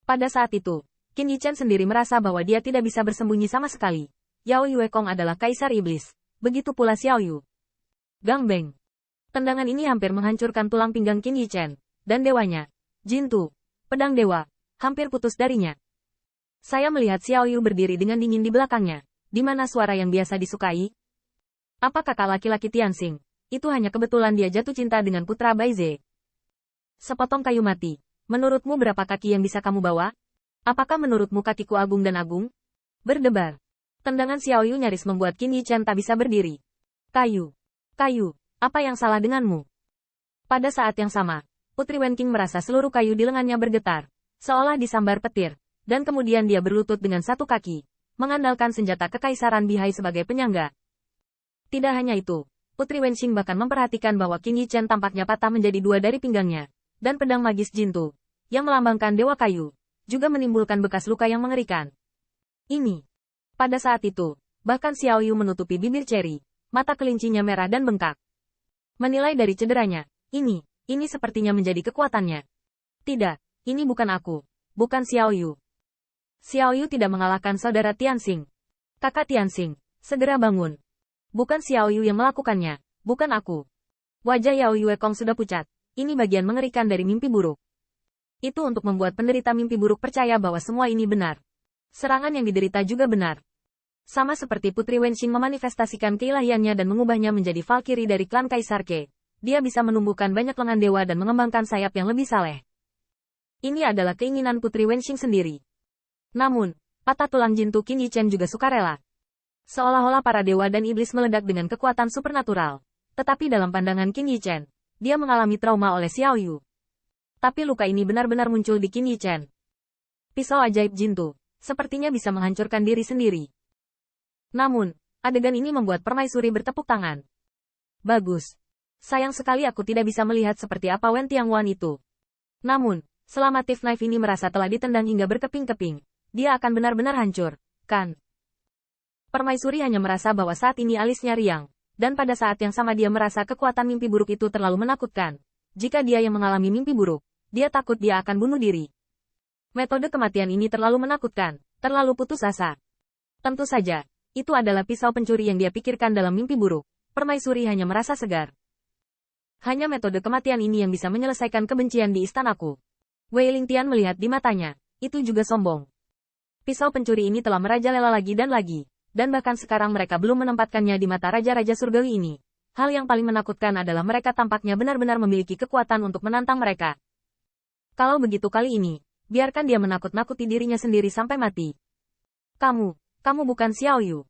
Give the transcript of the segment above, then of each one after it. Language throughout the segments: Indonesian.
Pada saat itu, Qin Yichen sendiri merasa bahwa dia tidak bisa bersembunyi sama sekali. Yao Yuekong adalah kaisar iblis, begitu pula Xiao Yu. Gang Beng. Tendangan ini hampir menghancurkan tulang pinggang Qin Yichen, dan dewanya, Jintu, pedang dewa, hampir putus darinya. Saya melihat Xiao Yu berdiri dengan dingin di belakangnya. Di mana suara yang biasa disukai? Apa kakak laki-laki Tianxing? Itu hanya kebetulan dia jatuh cinta dengan putra Baize. Sepotong kayu mati. Menurutmu berapa kaki yang bisa kamu bawa? Apakah menurutmu kakiku agung dan agung? Berdebar. Tendangan Xiao Yu nyaris membuat Qin Yichen tak bisa berdiri. Kayu. Kayu. Apa yang salah denganmu? Pada saat yang sama, Putri Wenqing merasa seluruh kayu di lengannya bergetar. Seolah disambar petir. Dan kemudian dia berlutut dengan satu kaki. Mengandalkan senjata kekaisaran Bihai sebagai penyangga. Tidak hanya itu, Putri Wenqing bahkan memperhatikan bahwa Qin Yichen tampaknya patah menjadi dua dari pinggangnya, dan pedang magis Jintu, yang melambangkan dewa kayu, juga menimbulkan bekas luka yang mengerikan. Ini. Pada saat itu, bahkan Xiao Yu menutupi bibir ceri, mata kelincinya merah dan bengkak. Menilai dari cederanya, ini sepertinya menjadi kekuatannya. Tidak, ini bukan aku, bukan Xiao Yu. Xiao Yu tidak mengalahkan saudara Tianxing. Kakak Tianxing, segera bangun. Bukan Xiao Yu yang melakukannya, bukan aku. Wajah Yao Yuekong sudah pucat. Ini bagian mengerikan dari mimpi buruk. Itu untuk membuat penderita mimpi buruk percaya bahwa semua ini benar. Serangan yang diderita juga benar. Sama seperti Putri Wenqing memanifestasikan keilahiannya dan mengubahnya menjadi Valkyrie dari klan Kaisar Ke. Dia bisa menumbuhkan banyak lengan dewa dan mengembangkan sayap yang lebih saleh. Ini adalah keinginan Putri Wenqing sendiri. Namun, patah tulang Jintu Qin Yichen juga sukarela. Seolah-olah para dewa dan iblis meledak dengan kekuatan supernatural. Tetapi dalam pandangan Qin Yichen, dia mengalami trauma oleh Xiao Yu. Tapi luka ini benar-benar muncul di Qin Yichen. Pisau ajaib Jintu, sepertinya bisa menghancurkan diri sendiri. Namun, adegan ini membuat permaisuri bertepuk tangan. Bagus. Sayang sekali aku tidak bisa melihat seperti apa Wen Tianguan itu. Namun, selama Tiff Knife ini merasa telah ditendang hingga berkeping-keping, dia akan benar-benar hancur, kan? Permaisuri hanya merasa bahwa saat ini alisnya riang, dan pada saat yang sama dia merasa kekuatan mimpi buruk itu terlalu menakutkan. Jika dia yang mengalami mimpi buruk, dia takut dia akan bunuh diri. Metode kematian ini terlalu menakutkan, terlalu putus asa. Tentu saja, itu adalah pisau pencuri yang dia pikirkan dalam mimpi buruk. Permaisuri hanya merasa segar. Hanya metode kematian ini yang bisa menyelesaikan kebencian di istanaku. Wei Lingtian melihat di matanya, itu juga sombong. Pisau pencuri ini telah merajalela lagi, dan bahkan sekarang mereka belum menempatkannya di mata raja-raja surgawi ini. Hal yang paling menakutkan adalah mereka tampaknya benar-benar memiliki kekuatan untuk menantang mereka. Kalau begitu kali ini, biarkan dia menakut-nakuti dirinya sendiri sampai mati. Kamu bukan Xiao Yu.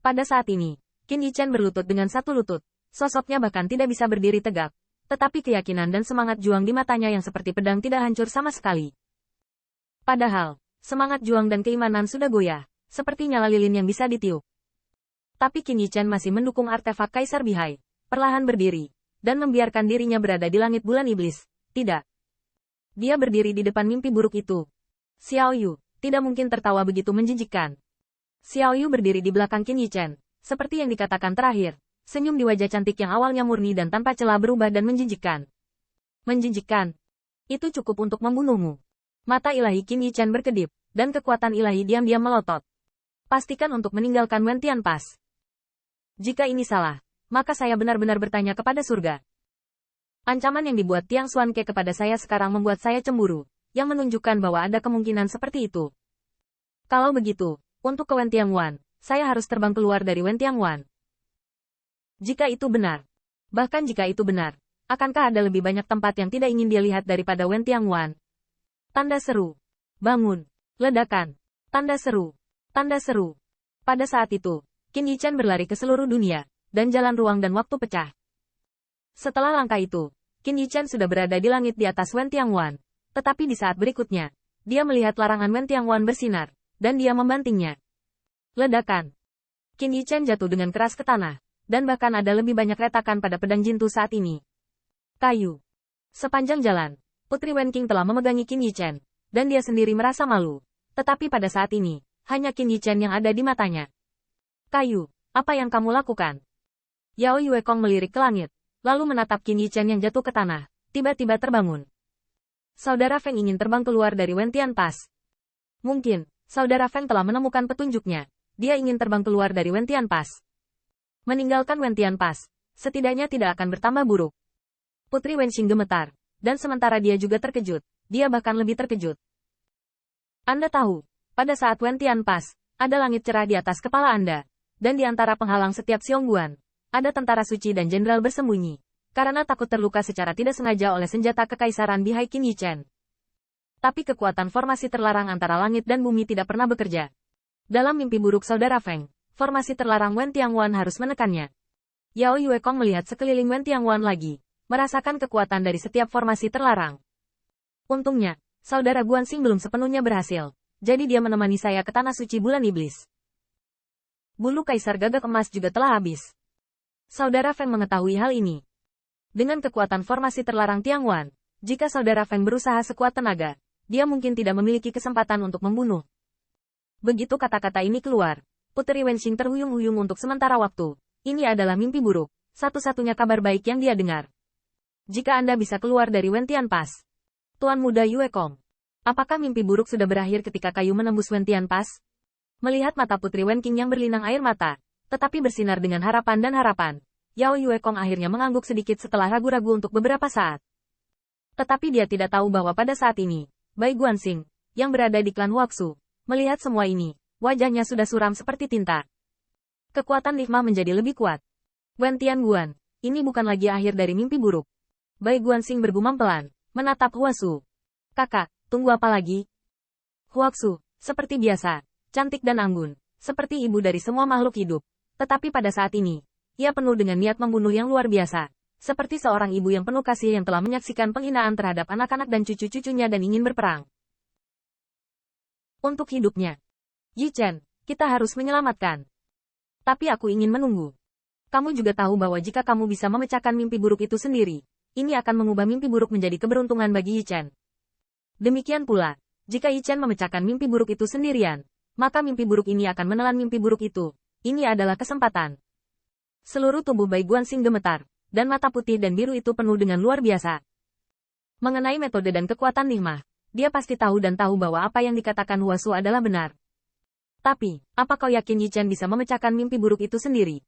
Pada saat ini, Qin Yichen berlutut dengan satu lutut. Sosoknya bahkan tidak bisa berdiri tegak. Tetapi keyakinan dan semangat juang di matanya yang seperti pedang tidak hancur sama sekali. Padahal, semangat juang dan keimanan sudah goyah, seperti nyala lilin yang bisa ditiup. Tapi Qin Yichen masih mendukung artefak Kaisar Bihai, perlahan berdiri, dan membiarkan dirinya berada di langit bulan iblis. Tidak. Dia berdiri di depan mimpi buruk itu. Xiao Yu, tidak mungkin tertawa begitu menjijikkan. Xiao Yu berdiri di belakang Qin Yichen, seperti yang dikatakan terakhir, senyum di wajah cantik yang awalnya murni dan tanpa celah berubah dan menjijikkan. Menjijikkan. Itu cukup untuk membunuhmu. Mata ilahi Qin Yichen berkedip, dan kekuatan ilahi diam-diam melotot. Pastikan untuk meninggalkan Wen Tianpas. Jika ini salah, maka saya benar-benar bertanya kepada surga. Ancaman yang dibuat Tiang Xuanke kepada saya sekarang membuat saya cemburu, yang menunjukkan bahwa ada kemungkinan seperti itu. Kalau begitu, untuk ke Wen Tianguan, saya harus terbang keluar dari Wen Tianguan. Jika itu benar, bahkan jika itu benar, akankah ada lebih banyak tempat yang tidak ingin dia lihat daripada Wen Tianguan? Tanda seru. Bangun. Ledakan. Tanda seru. Tanda seru. Pada saat itu, Qin Yichen berlari ke seluruh dunia, dan jalan ruang dan waktu pecah. Setelah langkah itu, Qin Yichen sudah berada di langit di atas Wen Tianguan. Tetapi di saat berikutnya, dia melihat larangan Wen Tianguan bersinar, dan dia membantingnya. Ledakan. Qin Yichen jatuh dengan keras ke tanah, dan bahkan ada lebih banyak retakan pada pedang Jintu saat ini. Kayu. Sepanjang jalan, Putri Wenqing telah memegangi Qin Yichen, dan dia sendiri merasa malu. Tetapi pada saat ini, hanya Qin Yichen yang ada di matanya. Kayu, apa yang kamu lakukan? Yao Yuekong melirik ke langit, lalu menatap Qin Yichen yang jatuh ke tanah, tiba-tiba terbangun. Saudara Feng ingin terbang keluar dari Wentian Pass. Mungkin, Saudara Feng telah menemukan petunjuknya. Dia ingin terbang keluar dari Wentian Pass. Meninggalkan Wentian Pass, setidaknya tidak akan bertambah buruk. Putri Wenxing gemetar, dan sementara dia juga terkejut, dia bahkan lebih terkejut. Anda tahu, pada saat Wentian Pass, ada langit cerah di atas kepala Anda, dan di antara penghalang setiap Xiongguan, ada tentara suci dan jenderal bersembunyi, karena takut terluka secara tidak sengaja oleh senjata kekaisaran Bihai Qin Yichen. Tapi kekuatan formasi terlarang antara langit dan bumi tidak pernah bekerja. Dalam mimpi buruk Saudara Feng, formasi terlarang Wen Tiangwan harus menekannya. Yao Yuekong melihat sekeliling Wen Tiangwan lagi, merasakan kekuatan dari setiap formasi terlarang. Untungnya, Saudara Guanxing belum sepenuhnya berhasil, jadi dia menemani saya ke tanah suci bulan iblis. Bulu kaisar gagak emas juga telah habis. Saudara Feng mengetahui hal ini. Dengan kekuatan formasi terlarang Tiangwan, jika Saudara Feng berusaha sekuat tenaga, dia mungkin tidak memiliki kesempatan untuk membunuh. Begitu kata-kata ini keluar, Putri Wenxing terhuyung-huyung untuk sementara waktu. Ini adalah mimpi buruk, satu-satunya kabar baik yang dia dengar. Jika Anda bisa keluar dari Wentian Pass, Tuan Muda Yuekong, apakah mimpi buruk sudah berakhir ketika kayu menembus Wentian Pass? Melihat mata Putri Wenqing yang berlinang air mata, tetapi bersinar dengan harapan dan harapan, Yao Yuekong akhirnya mengangguk sedikit setelah ragu-ragu untuk beberapa saat. Tetapi dia tidak tahu bahwa pada saat ini, Bai Guanxing, yang berada di klan Huaxu, melihat semua ini, wajahnya sudah suram seperti tinta. Kekuatan Nigma menjadi lebih kuat. Wen Tianguan, ini bukan lagi akhir dari mimpi buruk. Bai Guanxing bergumam pelan, menatap Huaxu. Kakak, tunggu apa lagi? Huaxu, seperti biasa, cantik dan anggun, seperti ibu dari semua makhluk hidup. Tetapi pada saat ini, ia penuh dengan niat membunuh yang luar biasa. Seperti seorang ibu yang penuh kasih yang telah menyaksikan penghinaan terhadap anak-anak dan cucu-cucunya dan ingin berperang untuk hidupnya. Yi Chen, kita harus menyelamatkan. Tapi aku ingin menunggu. Kamu juga tahu bahwa jika kamu bisa memecahkan mimpi buruk itu sendiri, ini akan mengubah mimpi buruk menjadi keberuntungan bagi Yi Chen. Demikian pula, jika Yi Chen memecahkan mimpi buruk itu sendirian, maka mimpi buruk ini akan menelan mimpi buruk itu. Ini adalah kesempatan. Seluruh tubuh Bai Guanxing gemetar, dan mata putih dan biru itu penuh dengan luar biasa. Mengenai metode dan kekuatan Nigma, dia pasti tahu dan tahu bahwa apa yang dikatakan Huaxu adalah benar. Tapi, apa kau yakin Yi Chen bisa memecahkan mimpi buruk itu sendiri?